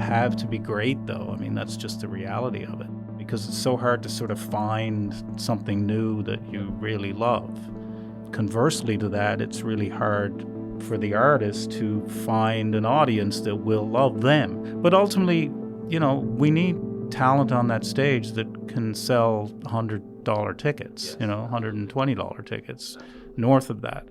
have to be great, though. I mean, that's just the reality of it, because it's so hard to sort of find something new that you really love. Conversely to that, it's really hard for the artist to find an audience that will love them. But ultimately, we need talent on that stage that can sell $100 tickets, $120 tickets, north of that.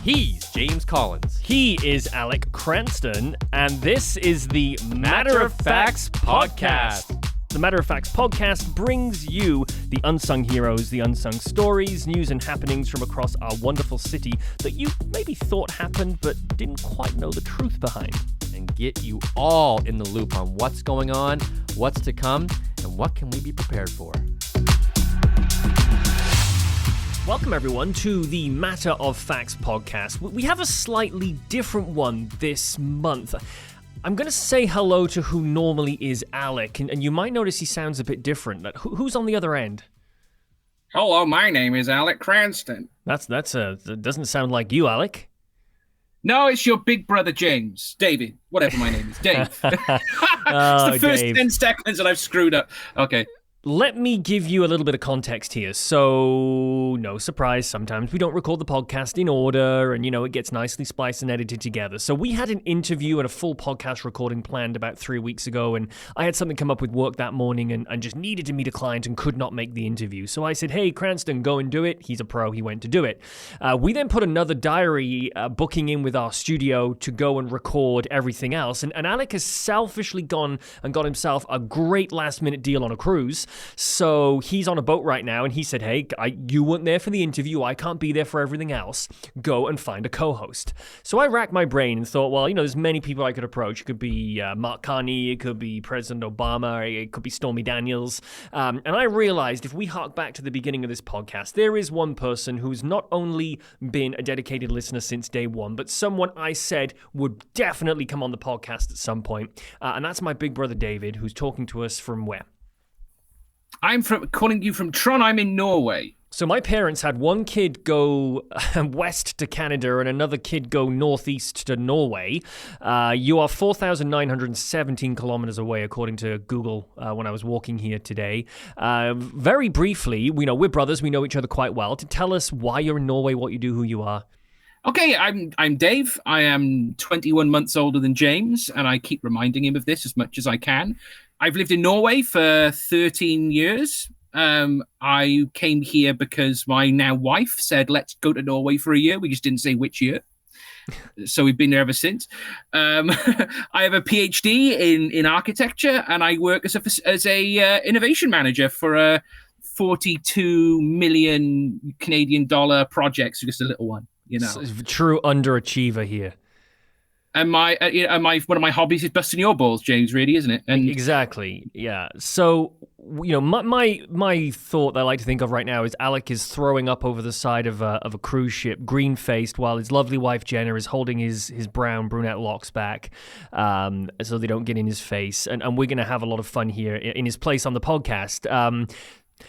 He's James Collins. He is Alec Cranston, and this is the Matter of Facts Podcast. The Matter of Facts Podcast brings you the unsung heroes, the unsung stories, news and happenings from across our wonderful city that you maybe thought happened but didn't quite know the truth behind. And get you all in the loop on what's going on, what's to come, and what can we be prepared for. Welcome, everyone, to the Matter of Facts podcast. We have a slightly different one this month. I'm going to say hello to who normally is Alec, and you might notice he sounds a bit different. Who's on the other end? Hello, my name is Alec Cranston. That doesn't sound like you, Alec. No, it's your big brother James. David, whatever my name is. Dave. Oh, it's the first Dave. 10 seconds and I've screwed up. Okay. Let me give you a little bit of context here. So, no surprise, sometimes we don't record the podcast in order and, it gets nicely spliced and edited together. So we had an interview and a full podcast recording planned about 3 weeks ago, and I had something come up with work that morning and just needed to meet a client and could not make the interview. So I said, hey, Cranston, go and do it. He's a pro. He went to do it. We then put another diary booking in with our studio to go and record everything else. And Alec has selfishly gone and got himself a great last-minute deal on a cruise. So he's on a boat right now, and he said, hey, you weren't there for the interview. I can't be there for everything else. Go and find a co-host. So I racked my brain and thought, well, there's many people I could approach. It could be Mark Carney. It could be President Obama. It could be Stormy Daniels. And I realized if we hark back to the beginning of this podcast, there is one person who's not only been a dedicated listener since day one, but someone I said would definitely come on the podcast at some point. And that's my big brother, David, who's talking to us from where? I'm calling you from Trondheim in Norway. So my parents had one kid go west to Canada and another kid go northeast to Norway. You are 4,917 kilometers away, according to Google, when I was walking here today. Very briefly, we're brothers. We know each other quite well. To tell us why you're in Norway, what you do, who you are. Okay, I'm Dave. I am 21 months older than James, and I keep reminding him of this as much as I can. I've lived in Norway for 13 years. I came here because my now wife said, let's go to Norway for a year. We just didn't say which year. So we've been there ever since. I have a PhD in architecture, and I work as a innovation manager for a 42 million Canadian dollar project, so just a little one. True underachiever here. And my one of my hobbies is busting your balls, James. Really, isn't it? And exactly, yeah. So my thought that I like to think of right now is Alec is throwing up over the side of a cruise ship, green faced, while his lovely wife Jenna is holding his brown brunette locks back, so they don't get in his face. And we're gonna have a lot of fun here in his place on the podcast.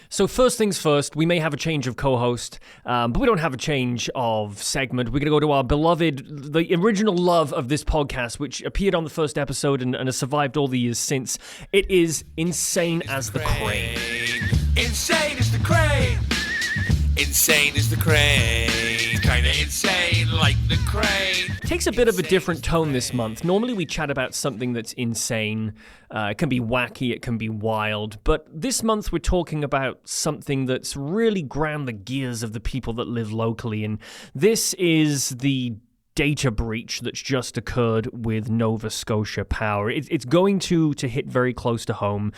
So first things first, we may have a change of co-host, but we don't have a change of segment. We're going to go to our beloved, the original love of this podcast, which appeared on the first episode and has survived all the years since. It is Insane as the Crane. Insane as the Crane. Insane as the Crane. Kinda insane like the Crane. Takes a bit of a different tone this month. Normally we chat about something that's insane. It can be wacky, it can be wild. But this month we're talking about something that's really ground the gears of the people that live locally. And this is the data breach that's just occurred with Nova Scotia Power. It's going to hit very close to home.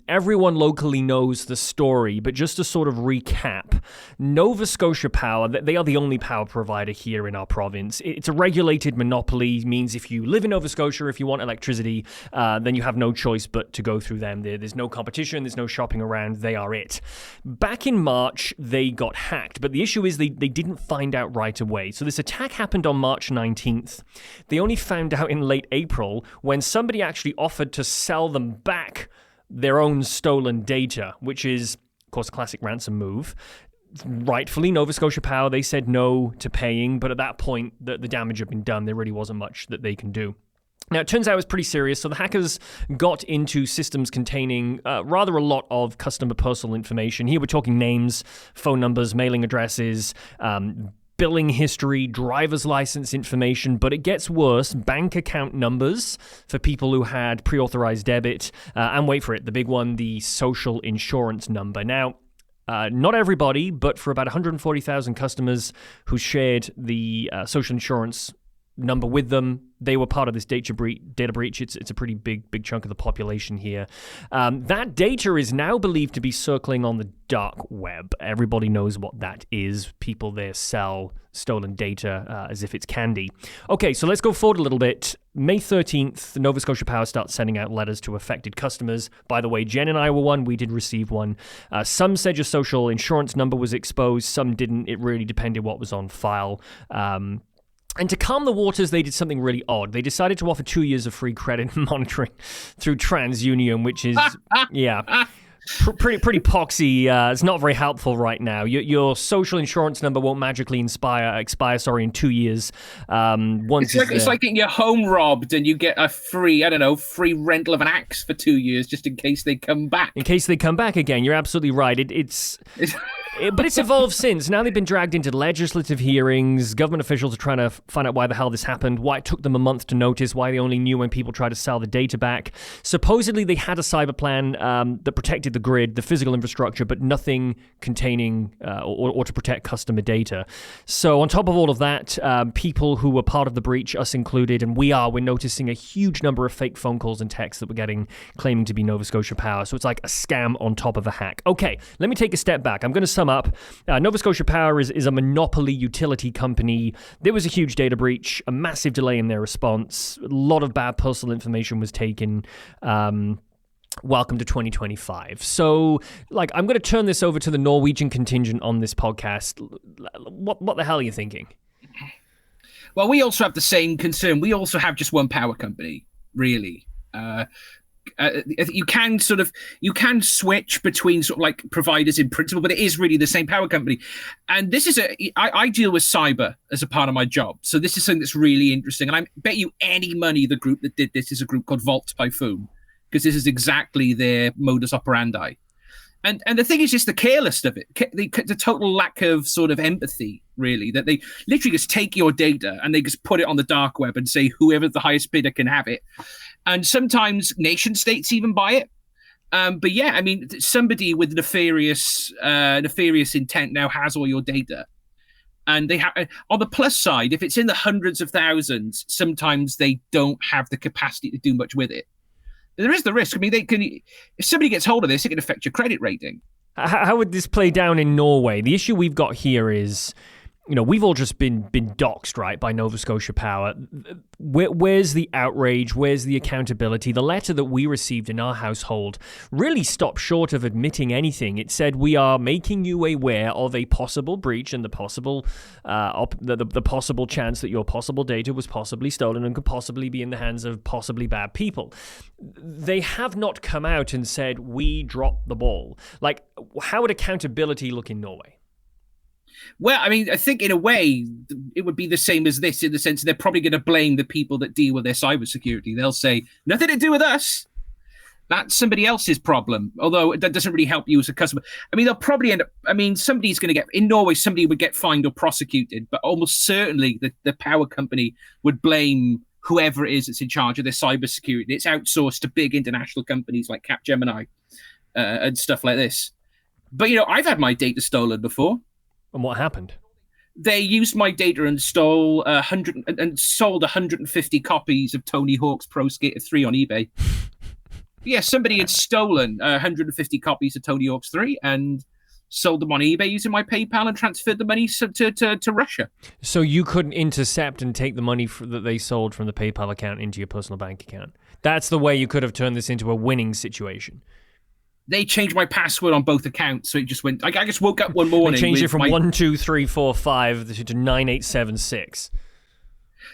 Everyone locally knows the story, but just to sort of recap, Nova Scotia Power, they are the only power provider here in our province. It's a regulated monopoly, means if you live in Nova Scotia, if you want electricity, then you have no choice but to go through them. There's no competition, there's no shopping around, they are it. Back in March, they got hacked, but the issue is they didn't find out right away. So this attack happened on March 19th. They only found out in late April when somebody actually offered to sell them back their own stolen data, which is course, classic ransom move. Rightfully, Nova Scotia Power, they said no to paying, but at that point, the damage had been done. There really wasn't much that they can do. Now, it turns out it was pretty serious. So the hackers got into systems containing rather a lot of customer personal information. Here we're talking names, phone numbers, mailing addresses, billing history, driver's license information, but it gets worse. Bank account numbers for people who had pre-authorized debit, and wait for it, the big one, the social insurance number. Now, not everybody, but for about 140,000 customers who shared the social insurance number with them, they were part of this data breach. It's a pretty big chunk of the population here. That data is now believed to be circling on the dark web. Everybody knows what that is. People there sell stolen data as if it's candy. Okay, so let's go forward a little bit. May 13th, Nova Scotia Power starts sending out letters to affected customers. By the way, Jen and I were one. We did receive one. Some said your social insurance number was exposed. Some didn't. It really depended what was on file. And to calm the waters, they did something really odd. They decided to offer 2 years of free credit monitoring through TransUnion, which is, pretty poxy. It's not very helpful right now. Your social insurance number won't magically expire in 2 years. It's like getting your home robbed and you get a free rental of an axe for 2 years just in case they come back. In case they come back again, you're absolutely right. But it's evolved since. Now they've been dragged into legislative hearings. Government officials are trying to find out why the hell this happened, why it took them a month to notice, why they only knew when people tried to sell the data back. Supposedly they had a cyber plan that protected the grid, the physical infrastructure, but nothing containing or to protect customer data. So on top of all of that, people who were part of the breach, us included, and we're noticing a huge number of fake phone calls and texts that we're getting claiming to be Nova Scotia Power. So it's like a scam on top of a hack. Okay, let me take a step back. I'm going to sum up. Nova Scotia Power is a monopoly utility company. There was a huge data breach, a massive delay in their response. A lot of bad personal information was taken. Welcome to 2025. So, I'm going to turn this over to the Norwegian contingent on this podcast. What the hell are you thinking? Well, we also have the same concern. We also have just one power company, really. You can switch between sort of like providers in principle, but it is really the same power company. And this is I deal with cyber as a part of my job. So this is something that's really interesting. And I bet you any money the group that did this is a group called Vault Typhoon, because this is exactly their modus operandi. And the thing is just the careless of it, the total lack of sort of empathy, really, that they literally just take your data and they just put it on the dark web and say whoever the highest bidder can have it. And sometimes nation states even buy it. But yeah, I mean, somebody with nefarious intent now has all your data. And they have, on the plus side, if it's in the hundreds of thousands, sometimes they don't have the capacity to do much with it. There is the risk. I mean, if somebody gets hold of this, it can affect your credit rating. How would this play down in Norway? The issue we've got here is, we've all just been doxxed, right, by Nova Scotia Power. Where's the outrage? Where's the accountability? The letter that we received in our household really stopped short of admitting anything. It said, we are making you aware of a possible breach and the possible the possible chance that your possible data was possibly stolen and could possibly be in the hands of possibly bad people. They have not come out and said, we dropped the ball. How would accountability look in Norway? Well, I mean, I think in a way it would be the same as this, in the sense they're probably going to blame the people that deal with their cybersecurity. They'll say, nothing to do with us. That's somebody else's problem. Although that doesn't really help you as a customer. I mean, they'll probably end up, somebody's going to get, in Norway, somebody would get fined or prosecuted, but almost certainly the power company would blame whoever it is that's in charge of their cybersecurity. It's outsourced to big international companies like Capgemini and stuff like this. But, I've had my data stolen before. And what happened? They used my data and sold 150 copies of Tony Hawk's Pro Skater 3 on eBay. Yeah, somebody had stolen 150 copies of Tony Hawk's 3 and sold them on eBay using my PayPal and transferred the money to Russia. So you couldn't intercept and take the money that they sold from the PayPal account into your personal bank account. That's the way you could have turned this into a winning situation. They changed my password on both accounts, so it just went. I just woke up one morning. They changed it from 12345 to 9876.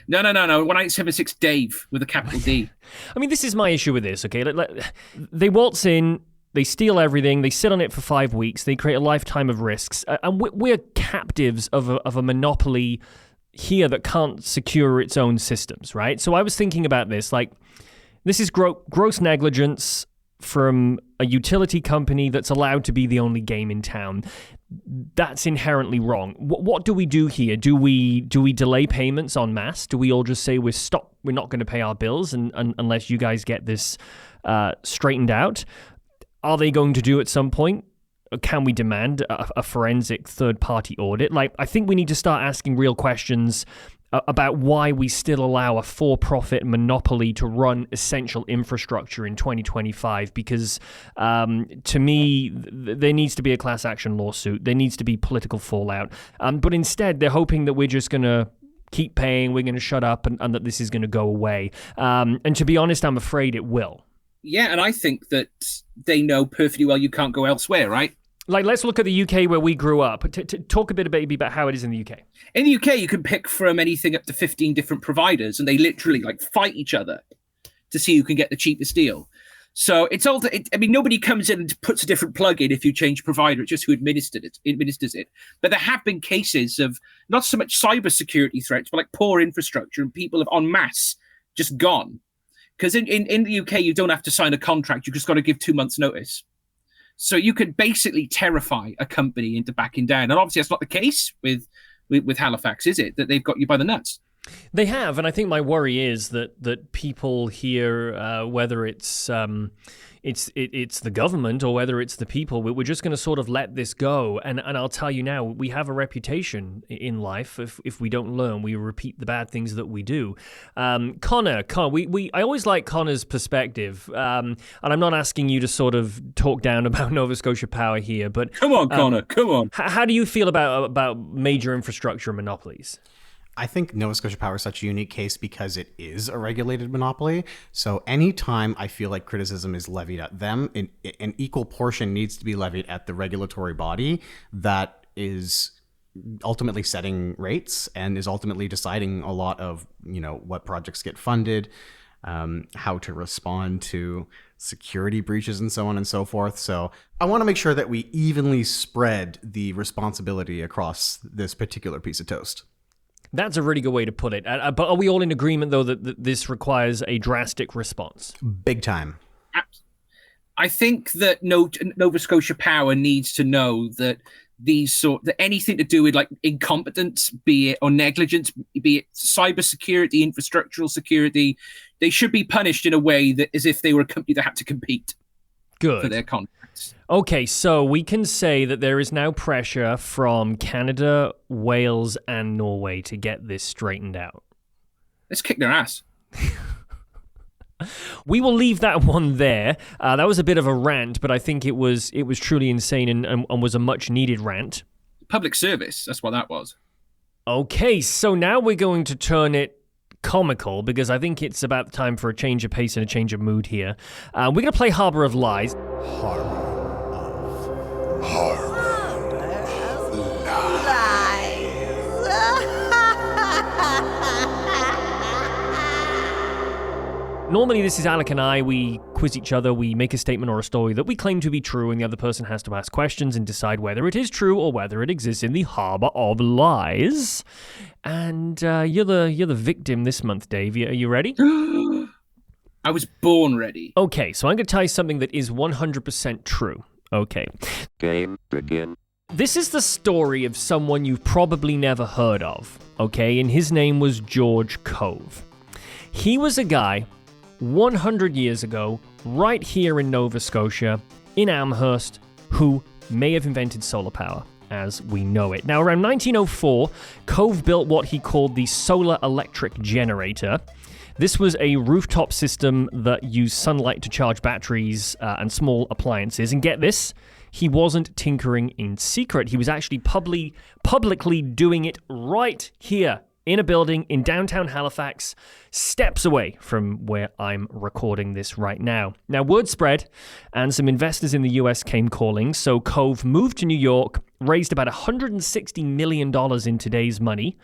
No. 1876 Dave with a capital D. I mean, this is my issue with this. Okay, they waltz in. They steal everything. They sit on it for 5 weeks. They create a lifetime of risks. And we're captives of a monopoly here that can't secure its own systems, right? So I was thinking about this. Like, this is gross negligence from a utility company that's allowed to be the only game in town. That's inherently wrong. What do we do here? Do we delay payments en masse? Do we all just say we're not going to pay our bills unless you guys get this straightened out? Are they going to do at some point? Can we demand a forensic third-party audit? Like, I think we need to start asking real questions about why we still allow a for-profit monopoly to run essential infrastructure in 2025, because to me, there needs to be a class action lawsuit. There needs to be political fallout. But instead, they're hoping that we're just going to keep paying, we're going to shut up, and that this is going to go away. And to be honest, I'm afraid it will. Yeah, and I think that they know perfectly well you can't go elsewhere, right? Like, let's look at the UK where we grew up. Talk a bit about how it is in the UK. In the UK, you can pick from anything up to 15 different providers, and they literally like fight each other to see who can get the cheapest deal. So it's all. Nobody comes in and puts a different plug in if you change provider. It's just who administers it. But there have been cases of not so much cybersecurity threats, but like poor infrastructure, and people have en masse just gone. Because in the UK, you don't have to sign a contract. You just got to give 2 months' notice. So you could basically terrify a company into backing down. And obviously that's not the case with Halifax, is it? That they've got you by the nuts. They have, and I think my worry is that people here, whether it's the government or whether it's the people, we're just going to sort of let this go. And I'll tell you now, we have a reputation in life. If we don't learn, we repeat the bad things that we do. Connor, I always like Connor's perspective, and I'm not asking you to sort of talk down about Nova Scotia Power here, but come on, Connor, come on. How do you feel about major infrastructure monopolies? I think Nova Scotia Power is such a unique case because it is a regulated monopoly. So anytime I feel like criticism is levied at them, an equal portion needs to be levied at the regulatory body that is ultimately setting rates and is ultimately deciding a lot of, what projects get funded, how to respond to security breaches and so on and so forth. So I want to make sure that we evenly spread the responsibility across this particular piece of toast. That's a really good way to put it. But are we all in agreement, though, that this requires a drastic response? Big time. I think that Nova Scotia Power needs to know that that anything to do with like incompetence, be it or negligence, be it cybersecurity, infrastructural security, they should be punished in a way that as if they were a company that had to compete. Good. For their contracts. Okay, so we can say that there is now pressure from Canada, Wales, and Norway to get this straightened out. Let's kick their ass. We will leave that one there. That was a bit of a rant, but I think it was truly insane and was a much-needed rant. Public service, that's what that was. Okay, so now we're going to turn it comical, because I think it's about time for a change of pace and a change of mood here. We're going to play Harbour of Lies. Normally, this is Alec and I. We quiz each other. We make a statement or a story that we claim to be true, and the other person has to ask questions and decide whether it is true or whether it exists in the Harbour of Lies. And you're the victim this month, Dave. Are you ready? I was born ready. Okay, so I'm going to tell you something that is 100% true. Okay. Game begin. This is the story of someone you've probably never heard of, okay? And his name was George Cove. He was a guy 100 years ago, right here in Nova Scotia, in Amherst, who may have invented solar power as we know it. Now, around 1904, Cove built what he called the solar electric generator. This was a rooftop system that used sunlight to charge batteries and small appliances. And get this, he wasn't tinkering in secret. He was actually publicly doing it right here in a building in downtown Halifax, steps away from where I'm recording this right now. Now, word spread, and some investors in the US came calling, so Cove moved to New York, raised about $160 million in today's money.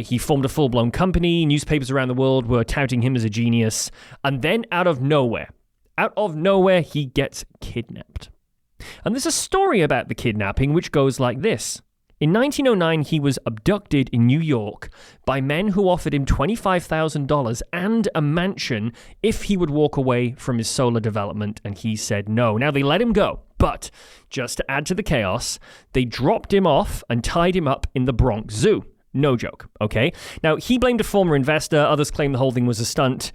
He formed a full-blown company. Newspapers around the world were touting him as a genius. And then, out of nowhere, out of nowhere, he gets kidnapped. And there's a story about the kidnapping which goes like this. In 1909, he was abducted in New York by men who offered him $25,000 and a mansion if he would walk away from his solar development, and he said no. Now, they let him go, but just to add to the chaos, they dropped him off and tied him up in the Bronx Zoo. No joke, okay? Now, he blamed a former investor. Others claim the whole thing was a stunt.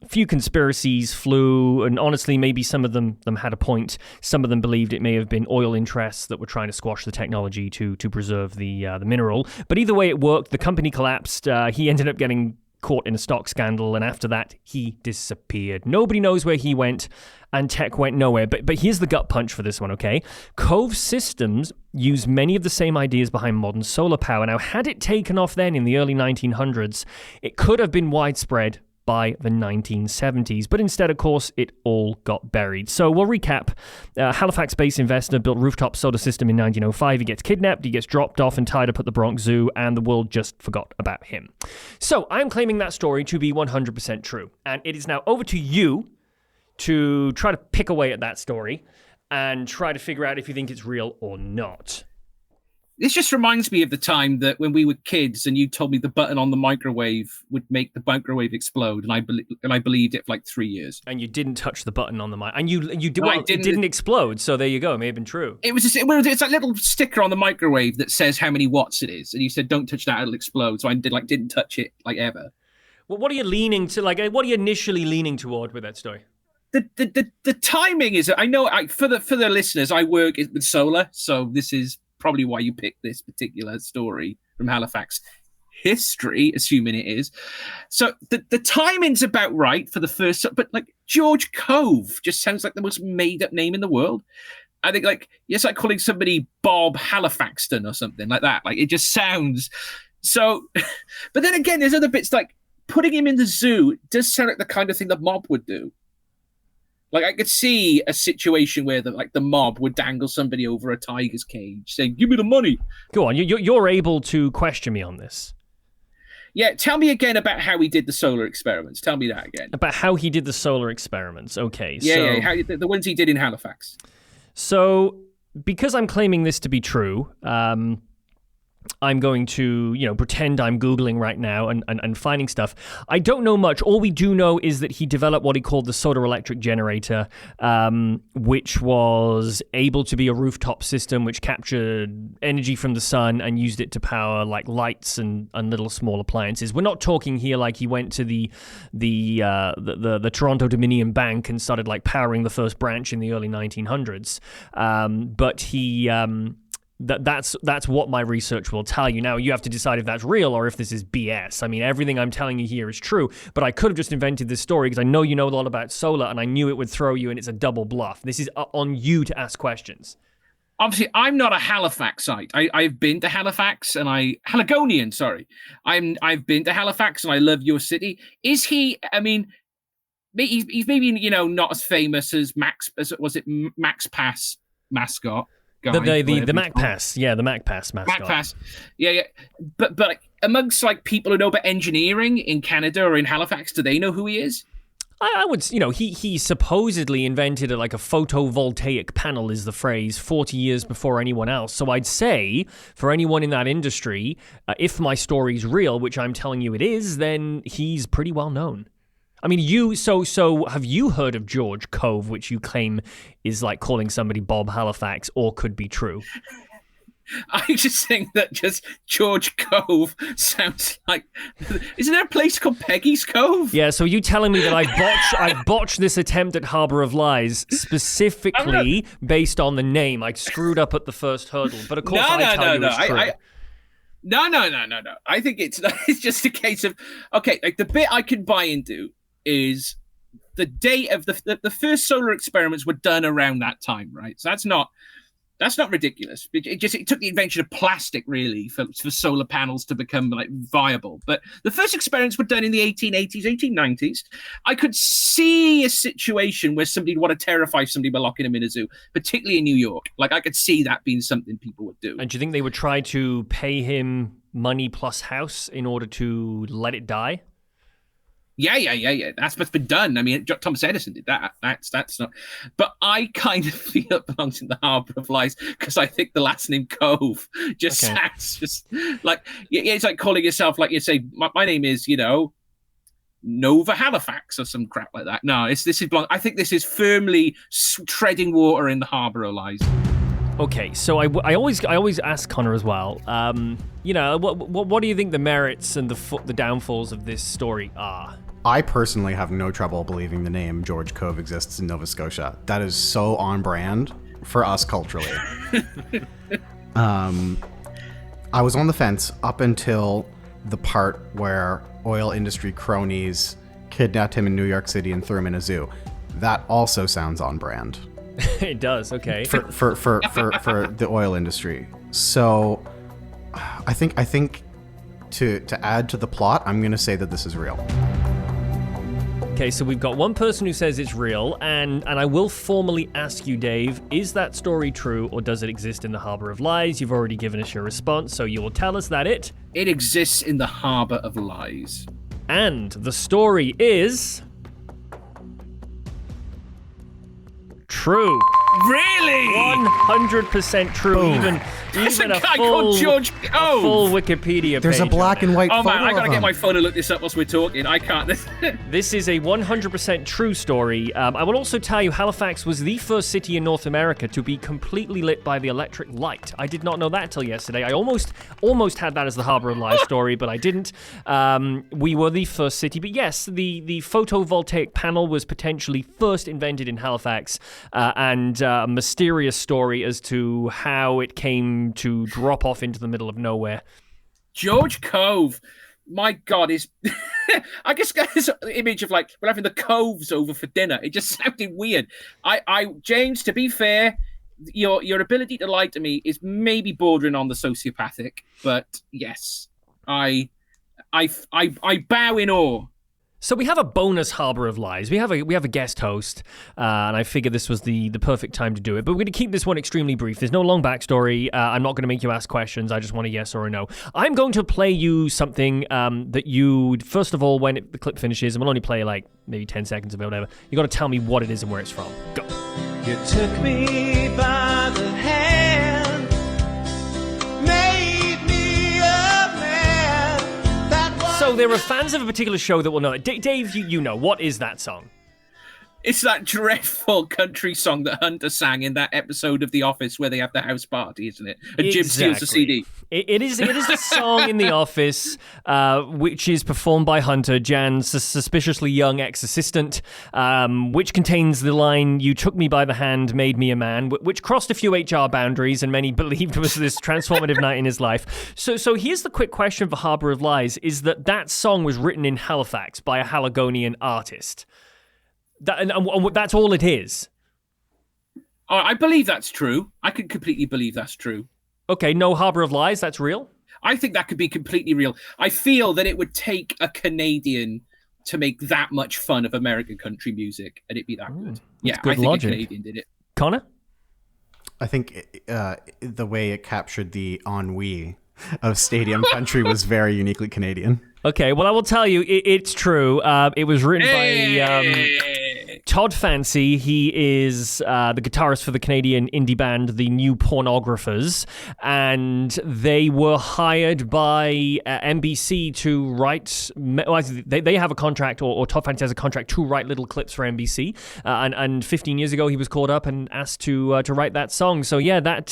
Few conspiracies flew, and honestly, maybe some of them had a point. Some of them believed it may have been oil interests that were trying to squash the technology to preserve the mineral. But either way, it worked. The company collapsed. He ended up getting caught in a stock scandal, and after that, he disappeared. Nobody knows where he went, and tech went nowhere. But here's the gut punch for this one, okay? Cove Systems use many of the same ideas behind modern solar power. Now, had it taken off then in the early 1900s, it could have been widespread by the 1970s. But instead, of course, it all got buried. So we'll recap. Halifax-based investor built rooftop solar system in 1905. He gets kidnapped, he gets dropped off and tied up at the Bronx Zoo, and the world just forgot about him. So I'm claiming that story to be 100% true. And it is now over to you to try to pick away at that story and try to figure out if you think it's real or not. This just reminds me of the time that when we were kids and you told me the button on the microwave would make the microwave explode, and I believed it for like 3 years. And you didn't touch the button on the mic, and you did. Well, it didn't explode. So there you go. It may have been true. It's that little sticker on the microwave that says how many watts it is, and you said don't touch that, it'll explode. So I didn't touch it like ever. Well, what are you leaning to? Like, what are you initially leaning toward with that story? The timing is. I know. For the listeners, I work with solar, so this is probably why you picked this particular story from Halifax history, assuming it is. So the timing's about right for the first, but like George Cove just sounds like the most made up name in the world. I think it's like calling somebody Bob Halifaxton or something like that. Like it just sounds so, but then again, there's other bits like putting him in the zoo does sound like the kind of thing the mob would do. Like I could see a situation where the mob would dangle somebody over a tiger's cage, saying, "Give me the money." Go on, you're able to question me on this. Yeah, tell me again about how he did the solar experiments. Tell me that again. About how he did the solar experiments. Okay. Yeah, how, the ones he did in Halifax. So, because I'm claiming this to be true, I'm going to, pretend I'm Googling right now and finding stuff. I don't know much. All we do know is that he developed what he called the solar electric generator, which was able to be a rooftop system which captured energy from the sun and used it to power like lights and little small appliances. We're not talking here like he went to the Toronto Dominion Bank and started like powering the first branch in the early 1900s. But he... That's what my research will tell you. Now, you have to decide if that's real or if this is BS. I mean, everything I'm telling you here is true, but I could have just invented this story because I know you know a lot about solar, and I knew it would throw you, and it's a double bluff. This is on you to ask questions. Obviously, I'm not a Halifaxite. I've been to Halifax, and Haligonian, sorry. I've been to Halifax, and I love your city. Is he? I mean, he's maybe not as famous as Max Pass mascot. Guy, the Mac Pass, the Mac Pass mascot. Mac Pass, yeah. But amongst people who know about engineering in Canada or in Halifax, do they know who he is? I would, he supposedly invented a photovoltaic panel is the phrase 40 years before anyone else. So I'd say for anyone in that industry, if my story's real, which I'm telling you it is, then he's pretty well known. I mean, so have you heard of George Cove, which you claim is like calling somebody Bob Halifax, or could be true? I just think that just George Cove sounds like... Isn't there a place called Peggy's Cove? Yeah, so you telling me that I botched this attempt at Harbour of Lies specifically based on the name. I screwed up at the first hurdle, but of course I tell you it's true. No. I think it's just a case of... Okay, the bit I can buy into is the date of the first solar experiments were done around that time, right? So that's not ridiculous. It took the invention of plastic really for solar panels to become viable. But the first experiments were done in the 1880s, 1890s. I could see a situation where somebody would want to terrify somebody by locking them in a zoo, particularly in New York. I could see that being something people would do. And do you think they would try to pay him money plus house in order to let it die? Yeah. That's what's been done. I mean, Thomas Edison did that. That's not. But I kind of feel it belongs in the Harbour of Lies because I think the last name Cove just sounds just like it's like calling yourself like you say. My name is Nova Halifax or some crap like that. No, this is I think this is firmly treading water in the Harbour of Lies. Okay, so I always ask Connor as well. What do you think the merits and the downfalls of this story are? I personally have no trouble believing the name George Cove exists in Nova Scotia. That is so on brand for us culturally. I was on the fence up until the part where oil industry cronies kidnapped him in New York City and threw him in a zoo. That also sounds on brand. It does, okay. For the oil industry. So I think to add to the plot, I'm going to say that this is real. Okay, so we've got one person who says it's real, and I will formally ask you, Dave, is that story true or does it exist in the Harbour of Lies? You've already given us your response, so you will tell us that it exists in the Harbour of Lies. And the story is true. Really? 100% true. Boom. Even a guy called George Cove. A full Wikipedia page. There's a black and white photo man, I gotta of get him. my phone and look this up whilst we're talking. I can't. This is a 100% true story. I will also tell you Halifax was the first city in North America to be completely lit by the electric light. I did not know that until yesterday. I almost had that as the Harbour of Lies story, but I didn't. We were the first city. But yes, the photovoltaic panel was potentially first invented in Halifax, and a mysterious story as to how it came to drop off into the middle of nowhere. George Cove, my God, is I guess this image of like we're having the Coves over for dinner. It just sounded weird. James, to be fair, your ability to lie to me is maybe bordering on the sociopathic, but yes, I bow in awe. So we have a bonus Harbour of Lies. We have a guest host, and I figured this was the perfect time to do it. But we're going to keep this one extremely brief. There's no long backstory. I'm not going to make you ask questions. I just want a yes or a no. I'm going to play you something that you, first of all, when the clip finishes, and we'll only play like maybe 10 seconds of it or whatever, you got to tell me what it is and where it's from. Go. You took me by the hand, made me a man. That was So there are fans of a particular show that will know it. Dave, you know, what is that song? It's that dreadful country song that Hunter sang in that episode of The Office where they have the house party, isn't it? And Jim steals the CD. It is the song in The Office, which is performed by Hunter, Jan's suspiciously young ex-assistant, which contains the line, "You took me by the hand, made me a man," which crossed a few HR boundaries and many believed was this transformative night in his life. So here's the quick question for Harbour of Lies, is that song was written in Halifax by a Haligonian artist. And that's all it is. Oh, I believe that's true. I can completely believe that's true. Okay, no Harbour of Lies, that's real? I think that could be completely real. I feel that it would take a Canadian to make that much fun of American country music, and it'd be that good. Yeah, good I think logic. a Canadian did it. Connor? I think the way it captured the ennui of stadium country was very uniquely Canadian. Okay, well, I will tell you, it's true. It was written by Todd Fancy. He is the guitarist for the Canadian indie band, the New Pornographers, and they were hired by NBC to write... They have a contract, or Todd Fancy has a contract to write little clips for NBC, and 15 years ago, he was called up and asked to write that song. So yeah, that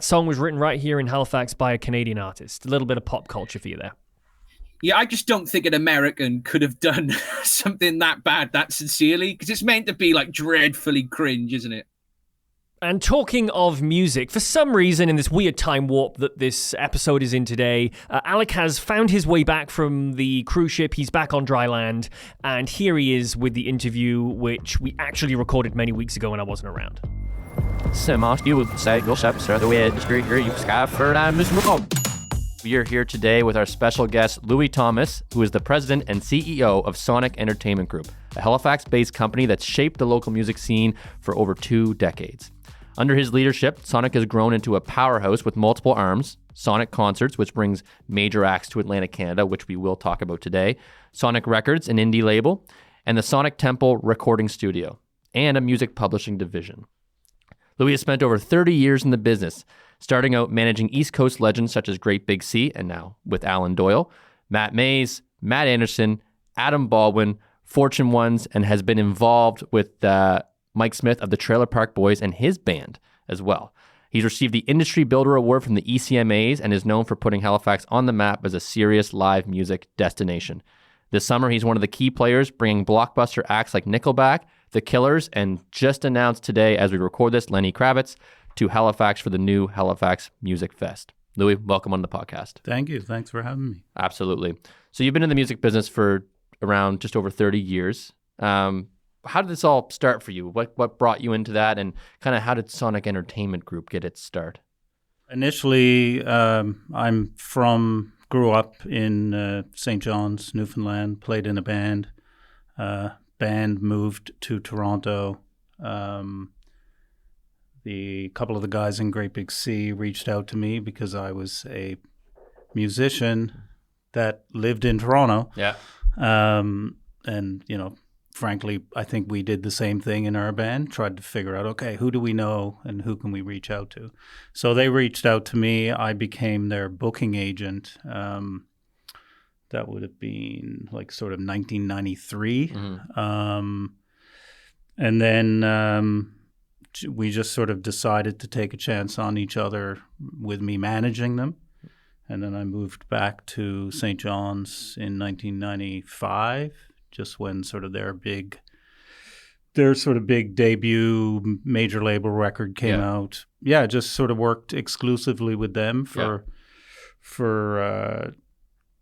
song was written right here in Halifax by a Canadian artist. A little bit of pop culture for you there. Yeah, I just don't think an American could have done something that bad that sincerely, because it's meant to be like dreadfully cringe, isn't it? And talking of music, for some reason in this weird time warp that this episode is in today, Alec has found his way back from the cruise ship. He's back on dry land, and here he is with the interview, which we actually recorded many weeks ago when I wasn't around. We are here today with our special guest, Louis Thomas, who is the president and CEO of Sonic Entertainment Group, a Halifax-based company that's shaped the local music scene for over 2 decades. Under his leadership, Sonic has grown into a powerhouse with multiple arms, Sonic Concerts, which brings major acts to Atlantic Canada, which we will talk about today, Sonic Records, an indie label, and the Sonic Temple Recording Studio, and a music publishing division. Louis has spent over 30 years in the business, starting out managing East Coast legends such as Great Big Sea, and now with Alan Doyle, Matt Mays, Matt Anderson, Adam Baldwin, Fortune Ones, and has been involved with Mike Smith of the Trailer Park Boys and his band as well. He's received the Industry Builder Award from the ECMAs and is known for putting Halifax on the map as a serious live music destination. This summer, he's one of the key players, bringing blockbuster acts like Nickelback, The Killers, and just announced today, as we record this, Lenny Kravitz, to Halifax for the new Halifax Music Fest. Louis, welcome on the podcast. Thank you. Thanks for having me. Absolutely. So you've been in the music business for around just over 30 years. How did this all start for you? What brought you into that, and kind of how did Sonic Entertainment Group get its start? Initially, grew up in St. John's, Newfoundland, played in a band. Band moved to Toronto. The couple of the guys in Great Big Sea reached out to me because I was a musician that lived in Toronto. Yeah. And, frankly, I think we did the same thing in our band, tried to figure out, okay, who do we know and who can we reach out to? So they reached out to me. I became their booking agent. That would have been like sort of 1993. Mm-hmm. And then we just sort of decided to take a chance on each other with me managing them. And then I moved back to St. John's in 1995, just when sort of their sort of big debut major label record came out. Yeah, just sort of worked exclusively with them for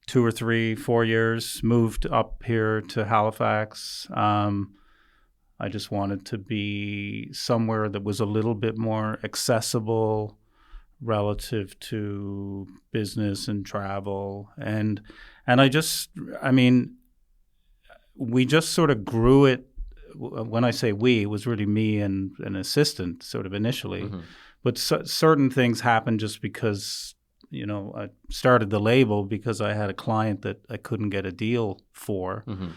2 or 3, 4 years. Moved up here to Halifax. I just wanted to be somewhere that was a little bit more accessible relative to business and travel. And we just sort of grew it. When I say we, it was really me and an assistant sort of initially. Mm-hmm. But certain things happened just because, I started the label because I had a client that I couldn't get a deal for. Mm-hmm.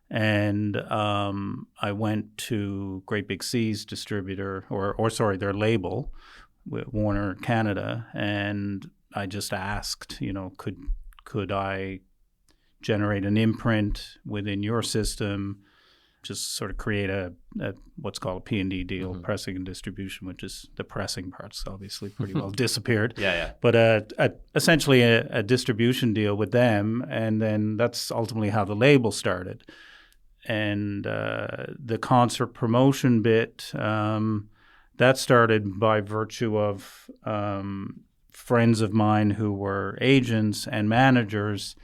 And I went to Great Big Sea's distributor, their label, Warner Canada, and I just asked, could I generate an imprint within your system, just sort of create a what's called a P&D deal, mm-hmm. pressing and distribution, which is the pressing part's obviously pretty well disappeared. Yeah. But essentially a distribution deal with them, and then that's ultimately how the label started. And the concert promotion bit, that started by virtue of friends of mine who were agents and managers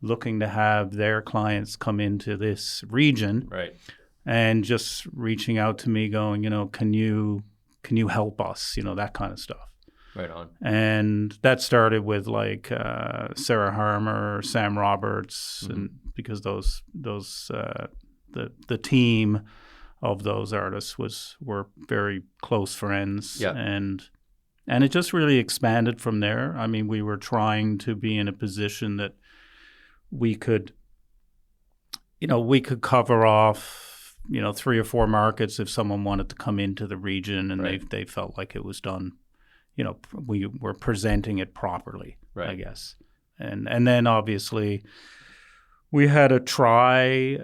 looking to have their clients come into this region, right? And just reaching out to me going, can you help us, that kind of stuff. Right on. And that started with like Sarah Harmer, Sam Roberts, mm-hmm. and because the team of those artists were very close friends. Yeah. And it just really expanded from there. I mean, we were trying to be in a position that we could cover off, 3 or 4 markets if someone wanted to come into the region and right. they felt like it was done, we were presenting it properly, right. I guess. And then obviously we had a try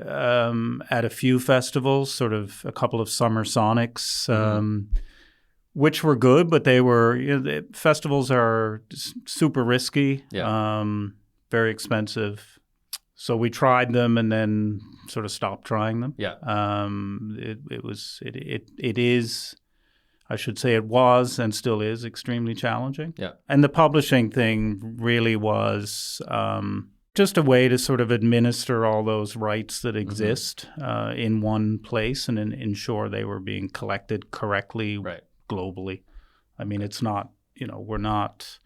at a few festivals, sort of a couple of summer Sonics, mm-hmm. Which were good, but they were, festivals are super risky. Yeah. Very expensive. So we tried them and then sort of stopped trying them. Yeah. It is, I should say it was and still is extremely challenging. Yeah. And the publishing thing really was just a way to sort of administer all those rights that exist mm-hmm. In one place and ensure they were being collected correctly right. globally. I mean, it's not, we're not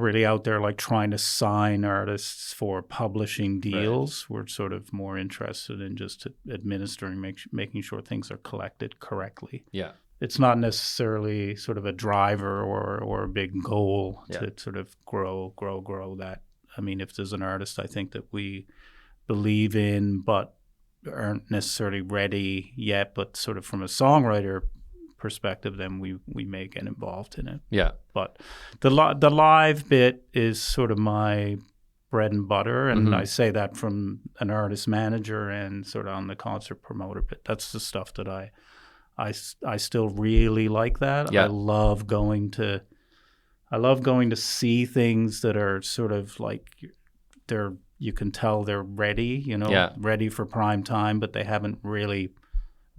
really out there like trying to sign artists for publishing deals. Right. We're sort of more interested in just administering, making sure things are collected correctly. Yeah. it's not necessarily sort of a driver or a big goal to sort of grow that. I mean, if there's an artist I think that we believe in but aren't necessarily ready yet, but sort of from a songwriter perspective, then we may get involved in it. Yeah. But the live bit is sort of my bread and butter, and I say that from an artist manager and sort of on the concert promoter bit. That's the stuff that I still really like that. Yeah. I love going to see things that are sort of like you can tell they're ready, ready for prime time, but they haven't really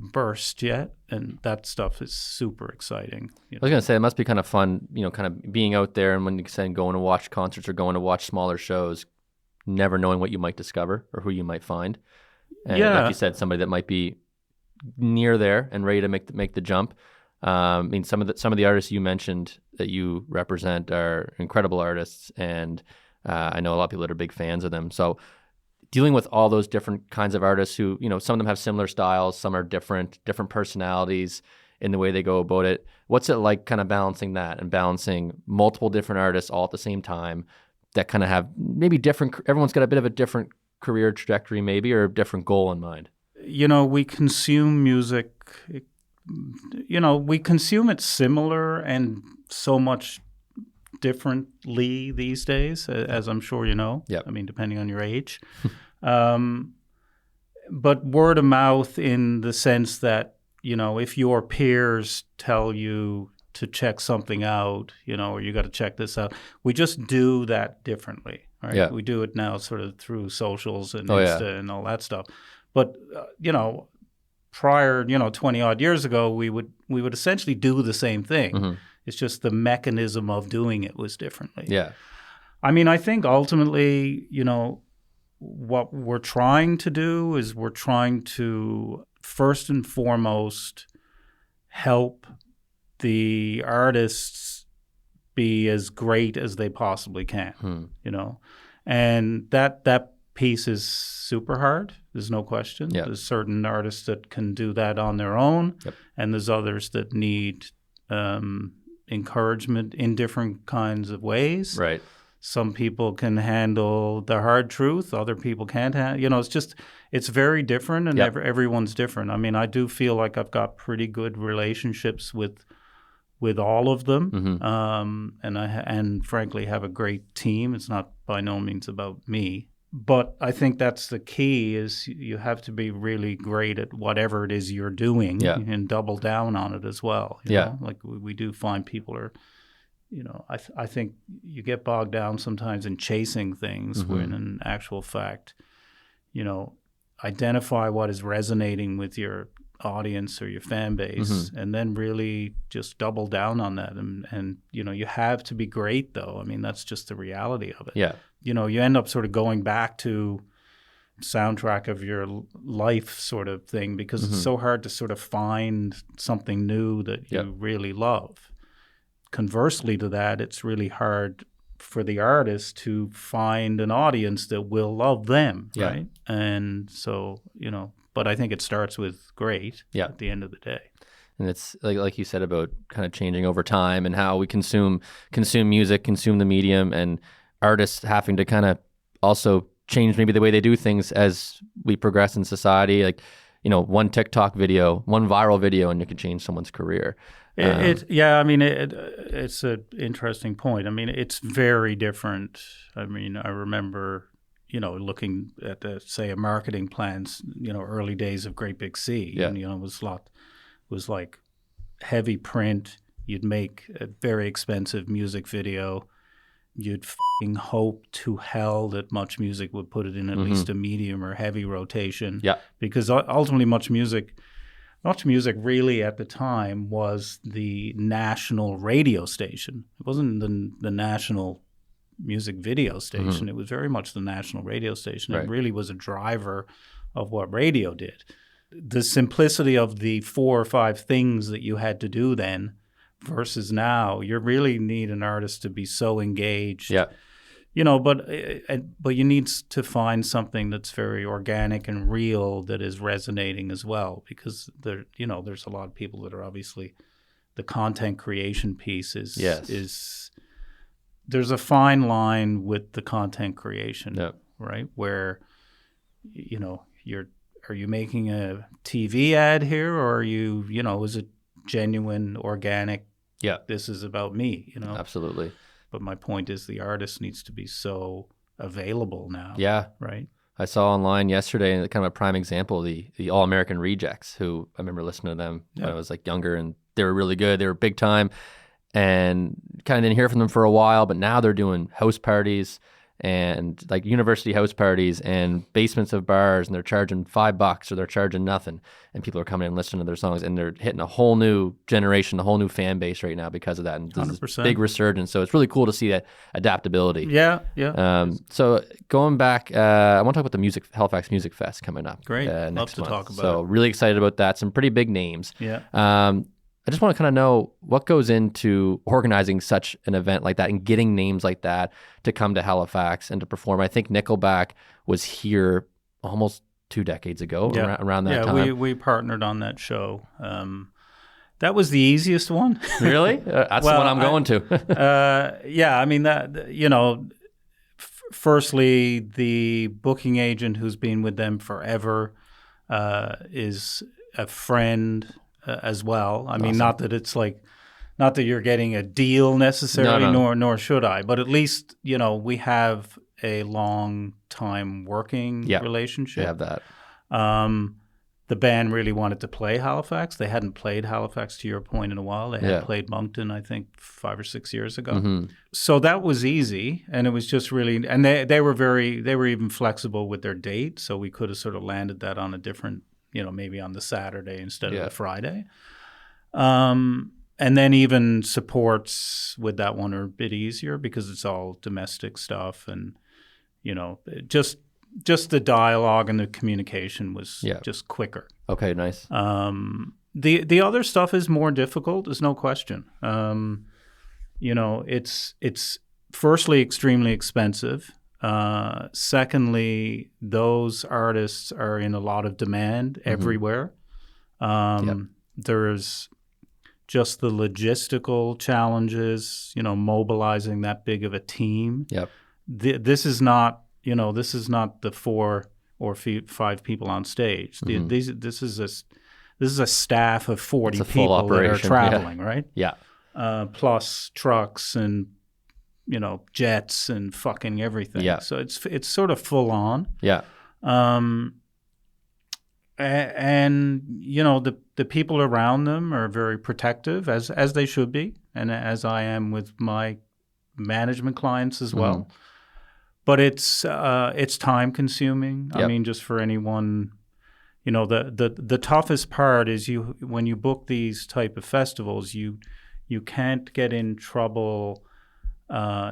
burst yet, and that stuff is super exciting. I was gonna say it must be kind of fun, kind of being out there, and when you say going to watch concerts or going to watch smaller shows, never knowing what you might discover or who you might find. And like you said, somebody that might be near there and ready to make the jump. I mean, some of the artists you mentioned that you represent are incredible artists, and I know a lot of people that are big fans of them. So dealing with all those different kinds of artists who, some of them have similar styles, some are different personalities in the way they go about it. What's it like kind of balancing that and balancing multiple different artists all at the same time that kind of have maybe everyone's got a bit of a different career trajectory maybe, or a different goal in mind? We consume music, we consume it similar and so much differently these days, as I'm sure you know. Yep. I mean, depending on your age. But word of mouth in the sense that, if your peers tell you to check something out, or you got to check this out, we just do that differently, right? Yeah. We do it now sort of through socials and Oh, Insta and all that stuff. But, prior, 20 odd years ago, we would essentially do the same thing. Mm-hmm. It's just the mechanism of doing it was differently. Yeah. I mean, I think ultimately, what we're trying to do is we're trying to first and foremost help the artists be as great as they possibly can, and that piece is super hard. There's no question. Yep. There's certain artists that can do that on their own, and there's others that need encouragement in different kinds of ways. Right. Some people can handle the hard truth. Other people can't handle. It's very different, and everyone's different. I mean, I do feel like I've got pretty good relationships with all of them, and frankly have a great team. It's not by no means about me. But I think that's the key, is you have to be really great at whatever it is you're doing and double down on it as well. You know? Like we do find people are, I think you get bogged down sometimes in chasing things when in actual fact, identify what is resonating with your audience or your fan base and then really just double down on that. And you have to be great though. I mean, that's just the reality of it. Yeah. You end up sort of going back to soundtrack of your life sort of thing, because it's so hard to sort of find something new that you really love. Conversely to that, it's really hard for the artist to find an audience that will love them, right? And so, but I think it starts with great at the end of the day. And it's like you said about kind of changing over time and how we consume music, consume the medium, and artists having to kind of also change maybe the way they do things as we progress in society. Like, one TikTok video, one viral video, and it could change someone's career. It's an interesting point. I mean, it's very different. I mean, I remember, looking at say a marketing plans, early days of Great Big Sea, and it was like heavy print. You'd make a very expensive music video. You'd fucking hope to hell that Much Music would put it in at least a medium or heavy rotation. Yeah. Because ultimately Much Music really at the time was the national radio station. It wasn't the national music video station. It was very much the national radio station. Right. It really was a driver of what radio did. The simplicity of the 4 or 5 things that you had to do then versus now, you really need an artist to be so engaged but you need to find something that's very organic and real that is resonating as well, because there's a lot of people that are obviously the content creation piece is there's a fine line with the content creation, right? Where are you making a TV ad here, or are you is it genuine, organic? Yeah, this is about me, Absolutely. But my point is the artist needs to be so available now. Yeah. Right. I saw online yesterday kind of a prime example, the All American Rejects, who I remember listening to them when I was like younger, and they were really good. They were big time, and kind of didn't hear from them for a while, but now they're doing house parties and like university house parties and basements of bars, and they're charging $5 or they're charging nothing, and people are coming in and listening to their songs, and they're hitting a whole new generation, a whole new fan base right now because of that, and there's this big resurgence. So it's really cool to see that adaptability. Yeah. So going back, I want to talk about the Halifax Music Fest coming up. Great, next love to month. talk about it. So really excited about that. Some pretty big names. Yeah. I just want to kind of know what goes into organizing such an event like that and getting names like that to come to Halifax and to perform. I think Nickelback was here almost 2 decades ago, around that time. Yeah, we partnered on that show. That was the easiest one. Really? That's the one I'm going to. Yeah, I mean, firstly, the booking agent who's been with them forever is a friend as well. I mean, not that it's like, not that you're getting a deal necessarily, nor should I, but at least, we have a long time working relationship. We have that. The band really wanted to play Halifax. They hadn't played Halifax, to your point, in a while. They had played Moncton, I think, 5 or 6 years ago. Mm-hmm. So that was easy, and it was just really, and they were even flexible with their date, so we could have sort of landed that on a different, maybe on the Saturday instead of the Friday. And then even supports with that one are a bit easier because it's all domestic stuff, and just the dialogue and the communication was just quicker. Okay, nice. The other stuff is more difficult. There's no question. It's firstly extremely expensive. Secondly, those artists are in a lot of demand everywhere. There's just the logistical challenges, mobilizing that big of a team. Yep. This is not the 4 or 5 people on stage. This is a staff of 40 people that are traveling, right? Yeah. Plus trucks and jets and fucking everything. Yeah. So it's sort of full on. Yeah. And the people around them are very protective, as they should be, and as I am with my management clients as well. But it's time consuming. Yep. I mean, just for anyone, the toughest part is when you book these type of festivals, you can't get in trouble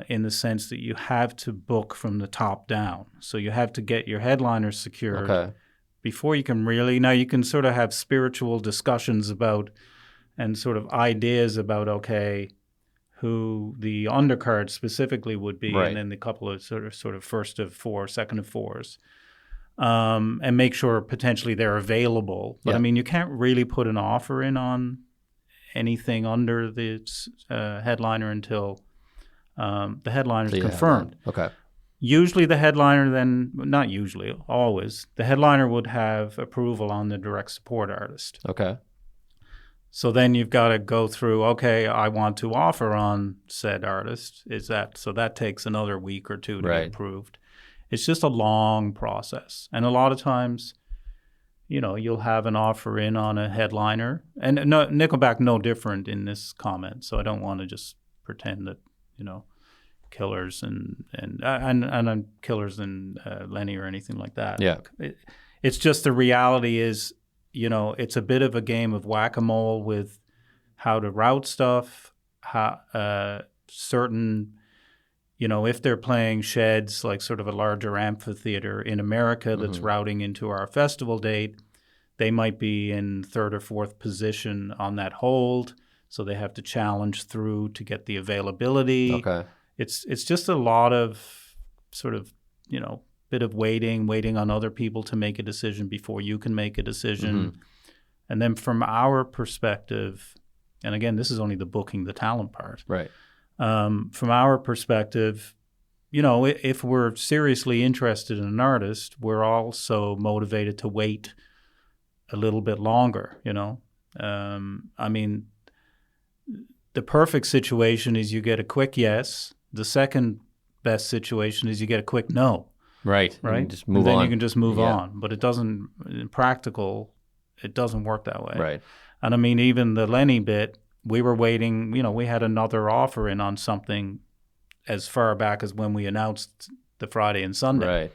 in the sense that you have to book from the top down. So you have to get your headliners secured before you can really. Now you can sort of have spiritual discussions about and sort of ideas about, okay, who the undercard specifically would be, and then the couple of sort of first of 4, second of 4s, and make sure potentially they're available. But I mean, you can't really put an offer in on anything under the headliner until the headliner is confirmed. Okay. Usually the headliner then, not usually, always, the headliner would have approval on the direct support artist. Okay. So then you've got to go through, okay, I want to offer on said artist. So that takes another week or 2 to get approved. It's just a long process. And a lot of times, you'll have an offer in on a headliner. And Nickelback no different in this comment. So I don't want to just pretend that, Killers and Killers and Lenny or anything like that. Yeah. It's just the reality is, it's a bit of a game of whack-a-mole with how to route stuff, how certain, if they're playing sheds, like sort of a larger amphitheater in America that's routing into our festival date, they might be in 3rd or 4th position on that hold, so they have to challenge through to get the availability. Okay. It's just a lot of sort of, bit of waiting on other people to make a decision before you can make a decision. And then from our perspective, and again, this is only the booking, the talent part. Right. From our perspective, if we're seriously interested in an artist, we're also motivated to wait a little bit longer, I mean, the perfect situation is you get a quick yes. The second best situation is you get a quick no. Right. Right. Just move and then on. you can just move on. But it doesn't, in practical, it doesn't work that way. Right. And I mean, even the Lenny bit, we were waiting, we had another offer in on something as far back as when we announced the Friday and Sunday. Right.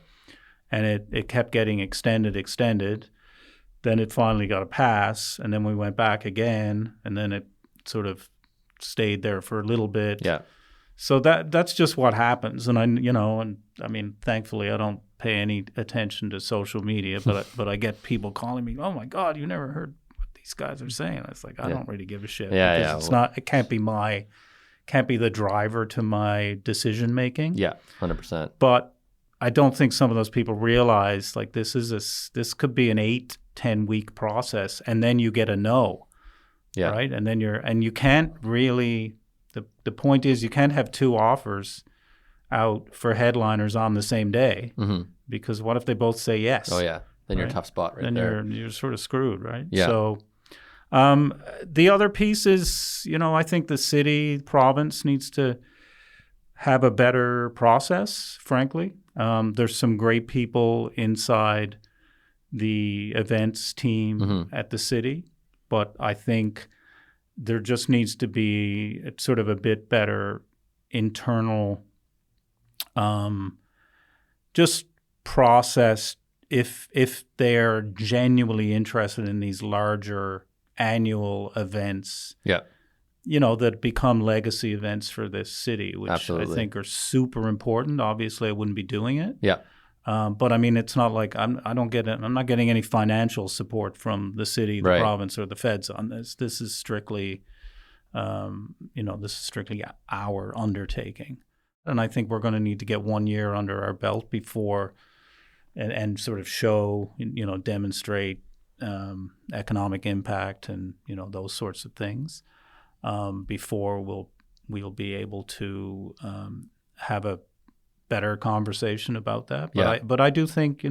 And it kept getting extended. Then it finally got a pass, and then we went back again, and then it sort of stayed there for a little bit. Yeah. So that's just what happens. And I mean, thankfully I don't pay any attention to social media, but I get people calling me, "Oh my God, you never heard what these guys are saying." It's like, I don't really give a shit. Because it can't be the driver to my decision making. Yeah, 100%. But I don't think some of those people realize like this could be an 8-10 week process, and then you get a no. Yeah. Right. And then you can't really, the point is you can't have two offers out for headliners on the same day, because what if they both say yes? Oh yeah. Then you're in a tough spot right there. Then you're sort of screwed, right? Yeah. So the other piece is, I think the city, province needs to have a better process, frankly. There's some great people inside the events team at the city, but I think there just needs to be sort of a bit better internal just process if they're genuinely interested in these larger annual events. Yeah. That become legacy events for this city, which Absolutely. I think are super important. Obviously, I wouldn't be doing it. Yeah. But I mean, it's not like I'm not getting any financial support from the city, the province, or the feds on this. This is strictly, our undertaking. And I think we're going to need to get 1 year under our belt before, and sort of show, demonstrate economic impact and those sorts of things. Before we'll be able to have a better conversation about that. But I do think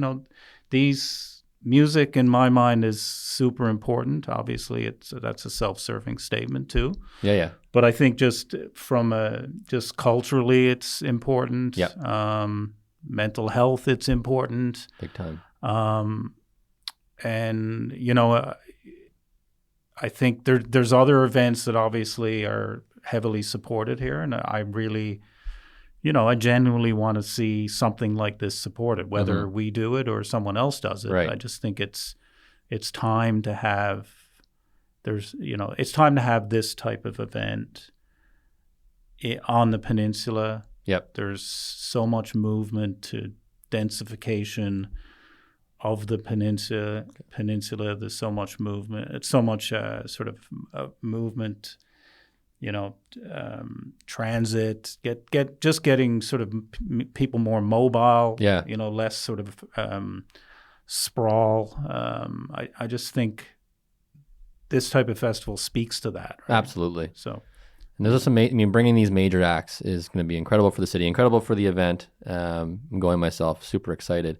these music in my mind is super important. Obviously, that's a self-serving statement too. Yeah. But I think just just culturally, it's important. Yeah. Mental health, it's important. Big time. And I think there's other events that obviously are heavily supported here, and I really, I genuinely want to see something like this supported, whether we do it or someone else does it. Right. I just think it's time to have it's time to have this type of event on the peninsula. Yep. There's so much movement to densification of the peninsula. There's so much movement. It's so much sort of movement. Transit. Getting sort of people more mobile. Yeah. Less sort of sprawl. I just think this type of festival speaks to that. Right? Absolutely. So. And there's some, bringing these major acts is going to be incredible for the city, incredible for the event. I'm going myself, super excited.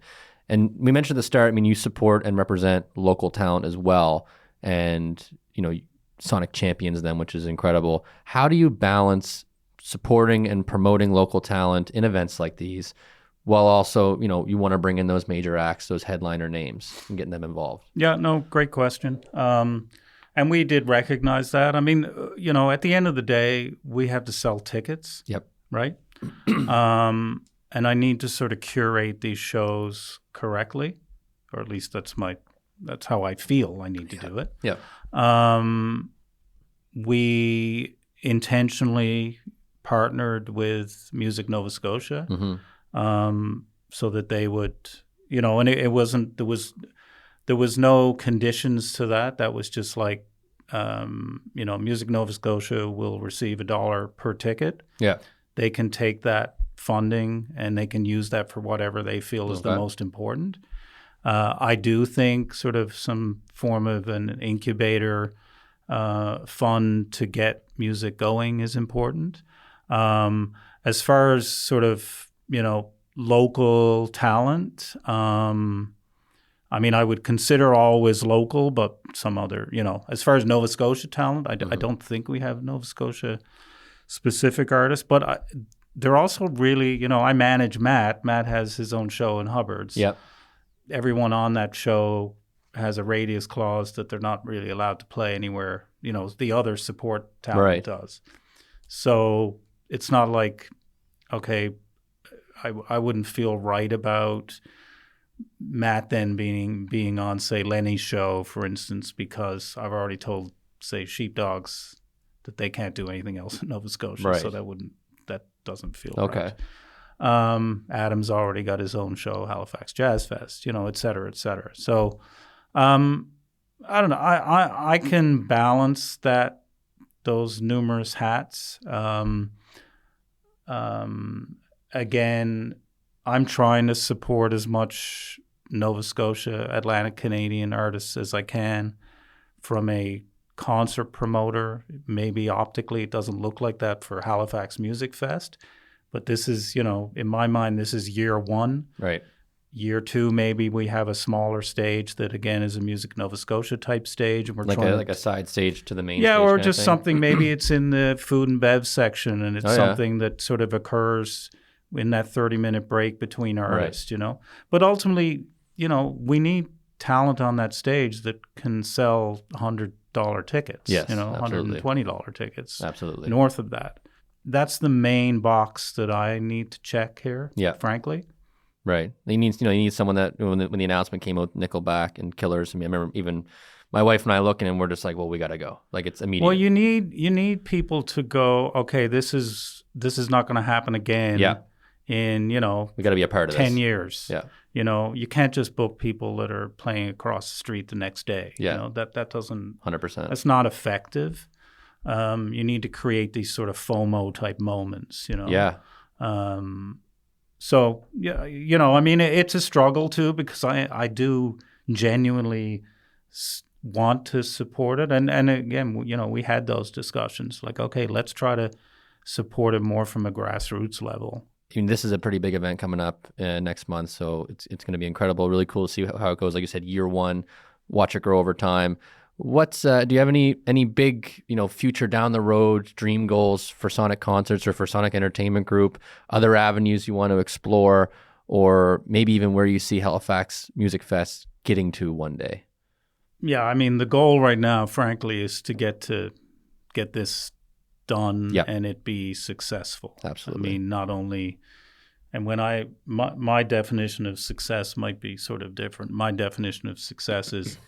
And we mentioned at the start, you support and represent local talent as well. And, Sonic champions them, which is incredible. How do you balance supporting and promoting local talent in events like these while also, you want to bring in those major acts, those headliner names, and getting them involved? Yeah, no, great question. And we did recognize that. At the end of the day, we have to sell tickets. Yep. Right? And I need to sort of curate these shows correctly, or at least that's how I feel I need to do it. Yeah. We intentionally partnered with Music Nova Scotia, so that they would, and it wasn't, there was no conditions to that. That was just like, Music Nova Scotia will receive $1 per ticket. Yeah. They can take that funding, and they can use that for whatever they feel is the most important. I do think sort of some form of an incubator fund to get music going is important. As far as sort of, local talent, I mean, I would consider always local, but some other, as far as Nova Scotia talent, I don't think we have Nova Scotia specific artists, but they're also really, I manage Matt. Matt has his own show in Hubbard's. Yep. Everyone on that show has a radius clause that they're not really allowed to play anywhere, the other support talent does. So it's not like, okay, I wouldn't feel right about Matt then being on, say, Lenny's show, for instance, because I've already told, say, Sheepdogs that they can't do anything else in Nova Scotia. Right. So that doesn't feel Okay. right. Adam's already got his own show, Halifax Jazz Fest, et cetera, et cetera. So I don't know. I can balance those numerous hats. Again, I'm trying to support as much Nova Scotia, Atlantic Canadian artists as I can from a concert promoter. Maybe optically it doesn't look like that for Halifax Music Fest, but this is, in my mind, this is year one. Right. Year two, maybe we have a smaller stage that, again, is a Music Nova Scotia type stage. And we're trying like a side stage to the main yeah, stage or kind of just thing. something, maybe it's in the food and bev section and it's Oh, yeah. something that sort of occurs in that 30-minute break between artists, But ultimately, we need talent on that stage that can sell $100 tickets, Yes, absolutely. $120 tickets, Absolutely. north of that. That's the main box that I need to check here, frankly. Right. You need someone that when the announcement came out, Nickelback and Killers. I remember even my wife and I looking, and we're just like, well, we got to go. Like it's immediate. Well, you need people to go, okay, this is not going to happen again. Yeah. In, we got to be a part of 10 this. years. Yeah. You can't just book people that are playing across the street the next day. Yeah. That doesn't 100%. That's not effective. You need to create these sort of FOMO type moments, Yeah. So, I mean, it's a struggle too, because I do genuinely want to support it. And again, we had those discussions like, okay, let's try to support it more from a grassroots level. I mean, this is a pretty big event coming up next month, so it's going to be incredible. Really cool to see how it goes. Like you said, year one, watch it grow over time. What's do you have any big future down the road dream goals for Sonic Concerts or for Sonic Entertainment Group? Other avenues you want to explore, or maybe even where you see Halifax Music Fest getting to one day? Yeah, I mean, the goal right now, frankly, is to get this done and it be successful. Absolutely. I mean, not only, and when my definition of success might be sort of different. My definition of success is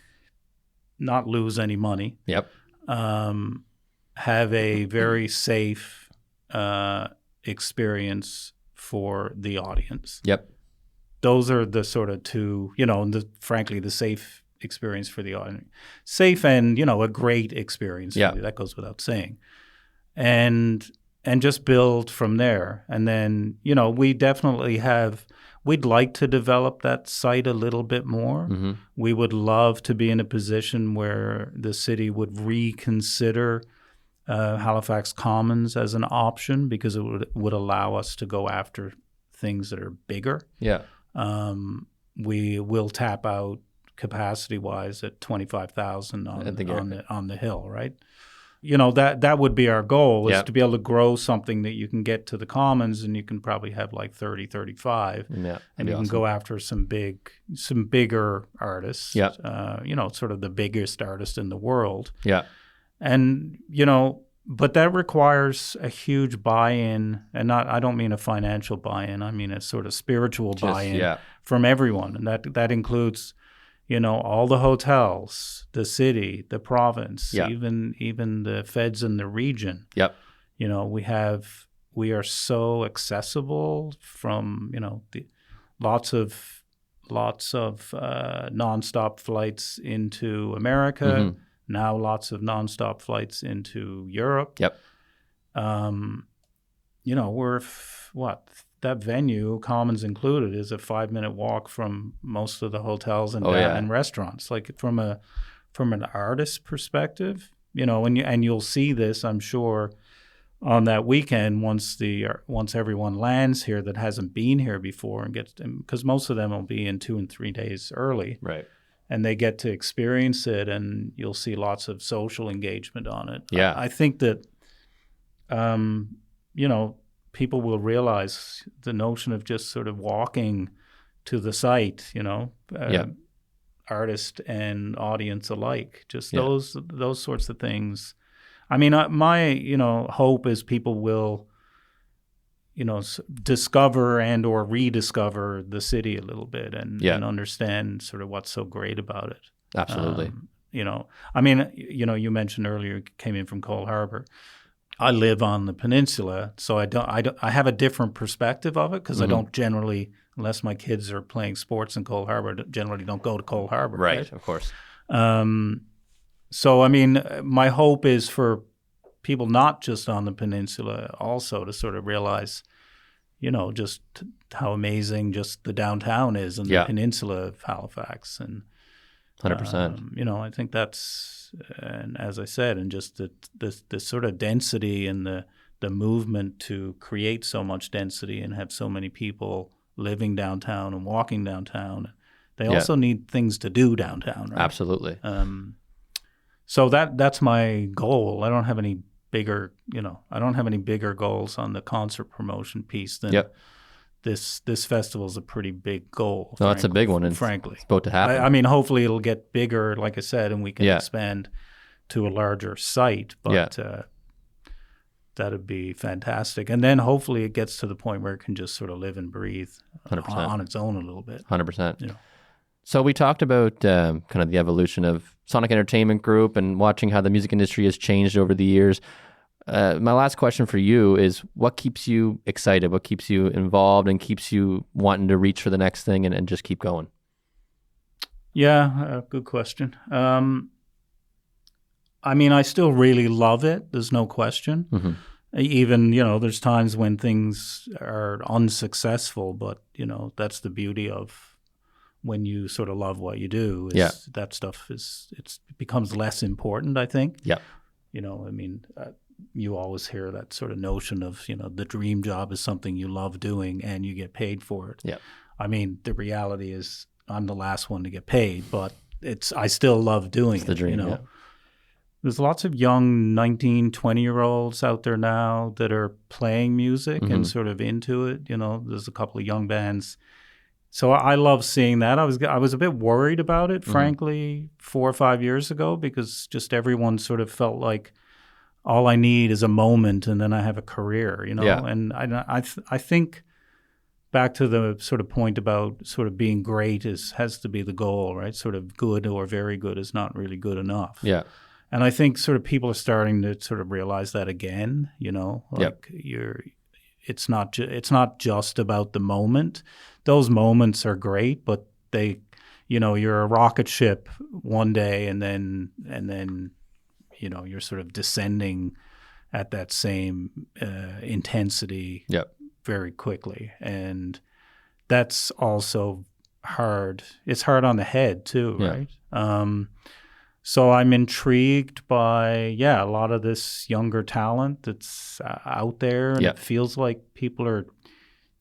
not lose any money. Yep. Have a very safe experience for the audience. Yep. Those are the sort of two, frankly, the safe experience for the audience. Safe and, a great experience. Yeah. That goes without saying. And just build from there. And then, we definitely we'd like to develop that site a little bit more. Mm-hmm. We would love to be in a position where the city would reconsider Halifax Commons as an option, because it would allow us to go after things that are bigger. Yeah. We will tap out capacity-wise at 25,000 on the hill, right? That would be our goal, is to be able to grow something that you can get to the Commons, and you can probably have like 30, 35. Yeah, and you can go after some bigger artists. Yeah. Sort of the biggest artist in the world. Yeah. And, but that requires a huge buy-in, and I don't mean a financial buy-in, I mean a sort of spiritual buy-in from everyone. And that includes, all the hotels, the city, the province, even the feds in the region. Yep. We are so accessible from, lots of nonstop flights into America. Mm-hmm. Now lots of nonstop flights into Europe. Yep. We're that venue, Commons included, is a 5-minute walk from most of the hotels and, yeah. and restaurants. Like from an artist perspective, and you'll see this, I'm sure, on that weekend once everyone lands here that hasn't been here before and gets, because most of them will be in 2 and 3 days early, Right. and they get to experience it, and you'll see lots of social engagement on it. Yeah. I think that, people will realize the notion of just sort of walking to the site, artist and audience alike, just those sorts of things. I mean, my hope is people will, discover and or rediscover the city a little bit and understand sort of what's so great about it. Absolutely. I mean, you mentioned earlier you came in from Cole Harbour. I live on the peninsula, so I have a different perspective of it because I don't generally, unless my kids are playing sports in Cole Harbour, generally don't go to Cole Harbour. Right, of course. So, I mean, my hope is for people not just on the peninsula also to sort of realize, just how amazing just the downtown is in the peninsula of Halifax. And 100%. I think that's, and as I said, and just the sort of density and the movement to create so much density and have so many people living downtown and walking downtown. They also need things to do downtown, right? Absolutely. So that's my goal. I don't have any bigger, goals on the concert promotion piece than this festival is a pretty big goal. No, it's a big one. And frankly, it's about to happen. I mean, hopefully it'll get bigger, like I said, and we can expand to a larger site. But that'd be fantastic. And then hopefully it gets to the point where it can just sort of live and breathe 100%. On its own a little bit. 100%. So we talked about kind of the evolution of Sonic Entertainment Group and watching how the music industry has changed over the years. My last question for you is, what keeps you excited? What keeps you involved and keeps you wanting to reach for the next thing and just keep going? Yeah, good question. I mean, I still really love it. There's no question. Mm-hmm. Even, there's times when things are unsuccessful, but, that's the beauty of when you sort of love what you do. That stuff it becomes less important, I think. Yeah. I mean, you always hear that sort of notion of, the dream job is something you love doing and you get paid for it. Yeah. I mean, the reality is I'm the last one to get paid, but I still love doing it. The dream, There's lots of young 19, 20-year-olds out there now that are playing music and sort of into it. There's a couple of young bands. So I love seeing that. I was a bit worried about it, frankly, 4 or 5 years ago, because just everyone sort of felt like all I need is a moment and then I have a career, And I think back to the sort of point about sort of being great has to be the goal, right? Sort of good or very good is not really good enough. Yeah. And I think sort of people are starting to sort of realize that again, it's not just about the moment. Those moments are great, but you're a rocket ship one day and then you're sort of descending at that same intensity very quickly. And that's also hard. It's hard on the head too, right? So I'm intrigued by, a lot of this younger talent that's out there. And it feels like people are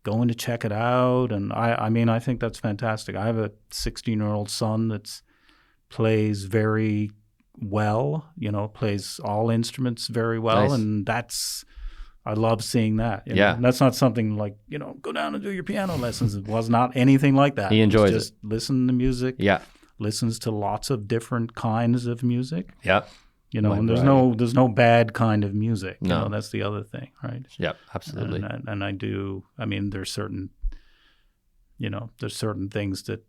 going to check it out. And I mean, I think that's fantastic. I have a 16-year-old son that plays very well, plays all instruments very well. Nice. And I love seeing that. And that's not something like, go down and do your piano lessons. It was not anything like that. He enjoys it. Just listen to music. Yeah. Listens to lots of different kinds of music. Yeah. And there's no bad kind of music. No. That's the other thing, right? Yeah, absolutely. And I do. I mean, there's certain things that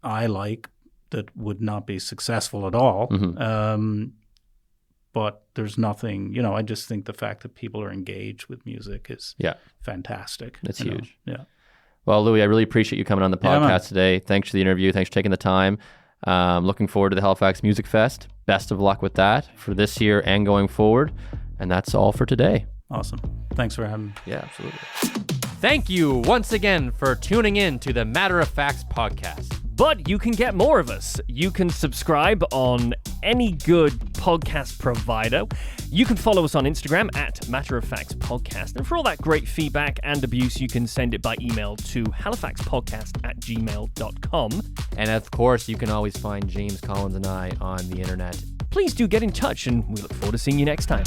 I like that would not be successful at all. But there's nothing. I just think the fact that people are engaged with music is fantastic. It's huge. Yeah. Well, Louis, I really appreciate you coming on the podcast today. Thanks for the interview. Thanks for taking the time. Looking forward to the Halifax Music Fest. Best of luck with that for this year and going forward. And that's all for today. Awesome. Thanks for having me. Yeah, absolutely. Thank you once again for tuning in to the Matter of Facts podcast. But you can get more of us. You can subscribe on any good podcast provider. You can follow us on Instagram at Matter of Facts Podcast. And for all that great feedback and abuse, you can send it by email to halifaxpodcast@gmail.com. And of course, you can always find James Collins and I on the internet. Please do get in touch, and we look forward to seeing you next time.